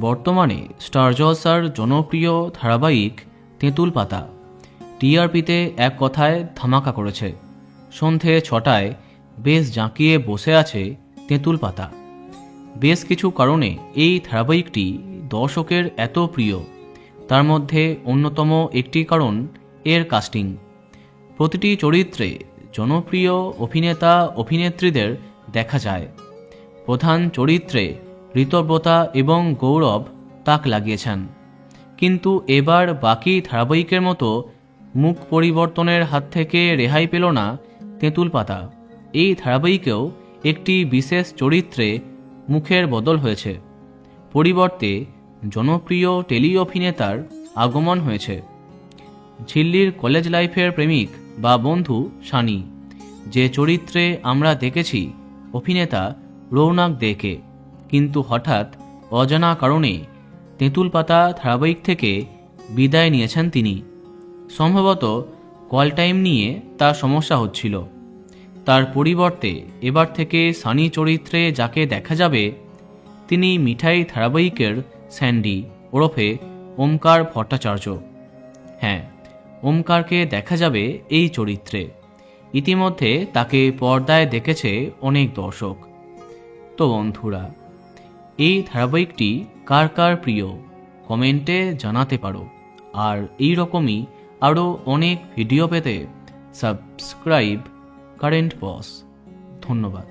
বর্তমানে স্টার জলসার জনপ্রিয় ধারাবাহিক তেঁতুল পাতা টিআরপিতে এক কথায় ধামাকা করেছে। সন্ধে 6টায় বেশ জাঁকিয়ে বসে আছে তেঁতুল পাতা। বেশ কিছু কারণে এই ধারাবাহিকটি দর্শকের এত প্রিয়। তার মধ্যে অন্যতম একটি কারণ এর কাস্টিং। প্রতিটি চরিত্রে জনপ্রিয় অভিনেতা অভিনেত্রীদের দেখা যায়। প্রধান চরিত্রে ঋতব্রতা এবং গৌরব তাক লাগিয়েছেন, কিন্তু এবার বাকি ধারাবাহিকের মতো মুখ পরিবর্তনের হাত থেকে রেহাই পেল না তেঁতুল পাতা। এই ধারাবাহিকেও একটি বিশেষ চরিত্রে মুখের বদল হয়েছে। পরিবর্তে জনপ্রিয় টেলি অভিনেতার আগমন হয়েছে। ঝিল্লির কলেজ লাইফের প্রেমিক বা বন্ধু সানি, যে চরিত্রে আমরা দেখেছি অভিনেতা রৌনক দেকে, কিন্তু হঠাৎ অজানা কারণে তেঁতুল পাতা ধারাবাহিক থেকে বিদায় নিয়েছেন তিনি। সম্ভবত কল টাইম নিয়ে তার সমস্যা হচ্ছিল। তার পরিবর্তে এবার থেকে সানি চরিত্রে যাকে দেখা যাবে তিনি মিঠাই ধারাবাহিকের স্যান্ডি ওরফে ওমকার ভট্টাচার্য। হ্যাঁ, ওমকারকে দেখা যাবে এই চরিত্রে। ইতিমধ্যে তাকে পর্দায় দেখেছে অনেক দর্শক। তো বন্ধুরা, এই ধারাবাহিকটি কার কার প্রিয় কমেন্টে জানাতে পারো। আর এই রকমই আরও অনেক ভিডিও পেতে সাবস্ক্রাইব কারেন্ট বস। ধন্যবাদ।